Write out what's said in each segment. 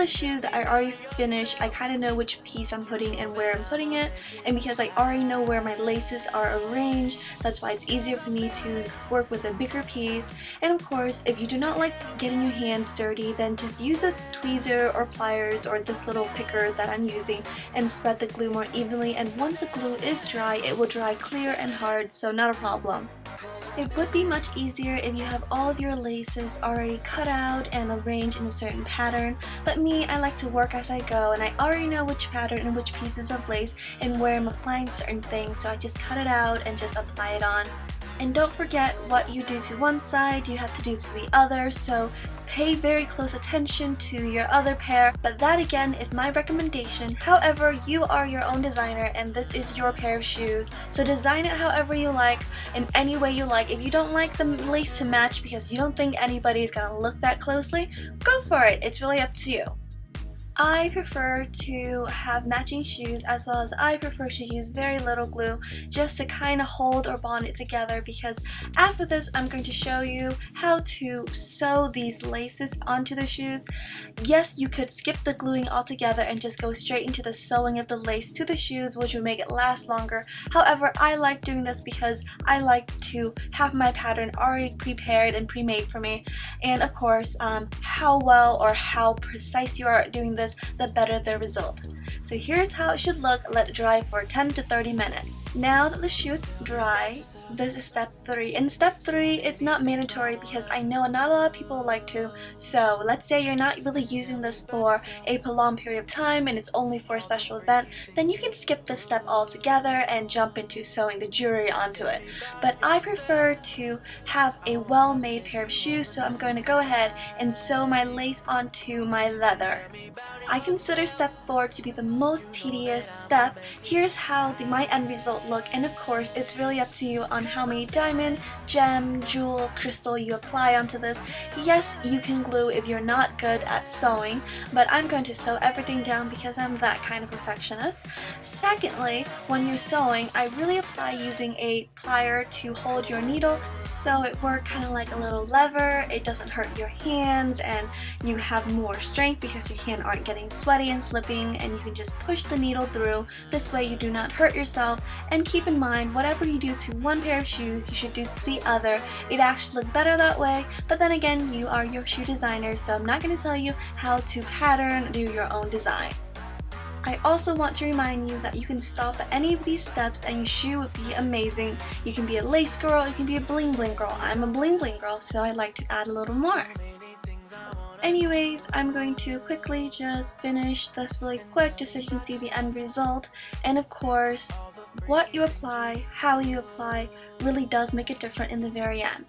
the shoe that I already finished, I kind of know which piece I'm putting and where I'm putting it, and because I already know where my laces are arranged, that's why it's easier for me to work with a bigger piece. And of course, if you do not like getting your hands dirty, then just use a tweezer or pliers or this little picker that I'm using and spread the glue more evenly, and once the glue is dry, it will dry clear and hard, so not a problem. It would be much easier if you have all of your laces already cut out and arranged in a certain pattern, but me, I like to work as I go, and I already know which pattern and which pieces of lace and where I'm applying certain things, so I just cut it out and just apply it on. And don't forget, what you do to one side, you have to do to the other, so pay very close attention to your other pair, but that again is my recommendation. However, you are your own designer and this is your pair of shoes, so design it however you like, in any way you like. If you don't like the lace to match because you don't think anybody's gonna look that closely, go for it, it's really up to you. I prefer to have matching shoes, as well as I prefer to use very little glue just to kind of hold or bond it together, because after this I'm going to show you how to sew these laces onto the shoes. Yes, you could skip the gluing altogether and just go straight into the sewing of the lace to the shoes, which would make it last longer. However, I like doing this because I like to have my pattern already prepared and pre-made for me, and of course how well or how precise you are at doing this, the better the result. So here's how it should look. Let it dry for 10 to 30 minutes. Now that the shoe is dry, this is step 3. In step 3, it's not mandatory because I know not a lot of people like to. So let's say you're not really using this for a prolonged period of time and it's only for a special event, then you can skip this step altogether and jump into sewing the jewelry onto it. But I prefer to have a well-made pair of shoes, so I'm going to go ahead and sew my lace onto my leather. I consider step 4 to be the most tedious step. Here's how my end result look, and of course it's really up to you on how many diamond, gem, jewel, crystal you apply onto this. Yes, you can glue if you're not good at sewing, but I'm going to sew everything down because I'm that kind of perfectionist. Secondly, when you're sewing, I really apply using a plier to hold your needle so it works kind of like a little lever. It doesn't hurt your hands and you have more strength because your hands aren't getting sweaty and slipping, and you can just push the needle through. This way you do not hurt yourself. And keep in mind, whatever you do to one pair of shoes, you should do to the other. It actually looks better that way, but then again, you are your shoe designer, so I'm not going to tell you how to pattern or do your own design. I also want to remind you that you can stop at any of these steps and your shoe would be amazing. You can be a lace girl, you can be a bling bling girl. I'm a bling bling girl, so I like to add a little more. Anyways, I'm going to quickly just finish this really quick just so you can see the end result. And of course, what you apply, how you apply, really does make it different in the very end.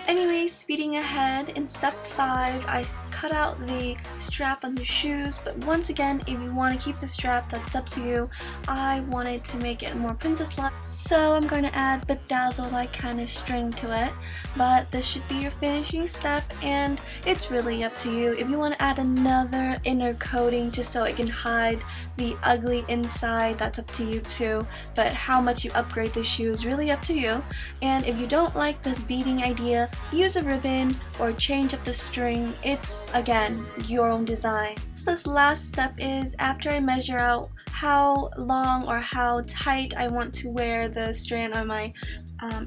Anyways, speeding ahead, in step 5, I cut out the strap on the shoes, but once again, if you want to keep the strap, that's up to you. I wanted to make it more princess-like, so I'm going to add bedazzle-like kind of string to it, but this should be your finishing step, and it's really up to you. If you want to add another inner coating just so it can hide the ugly inside, that's up to you too, but how much you upgrade the shoe is really up to you. And if you don't like this beading idea, use a ribbon or change up the string. It's, again, your own design. This last step is after I measure out how long or how tight I want to wear the strand on my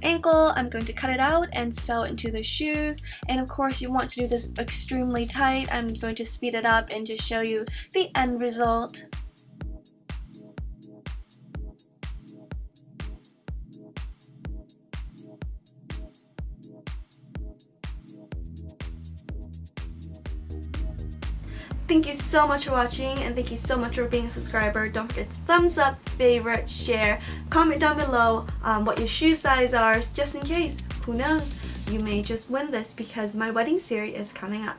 ankle, I'm going to cut it out and sew it into the shoes. And of course, you want to do this extremely tight. I'm going to speed it up and just show you the end result. Thank you so much for watching, and thank you so much for being a subscriber. Don't forget to thumbs up, favorite, share, comment down below what your shoe size are, just in case. Who knows? You may just win this because my wedding series is coming up.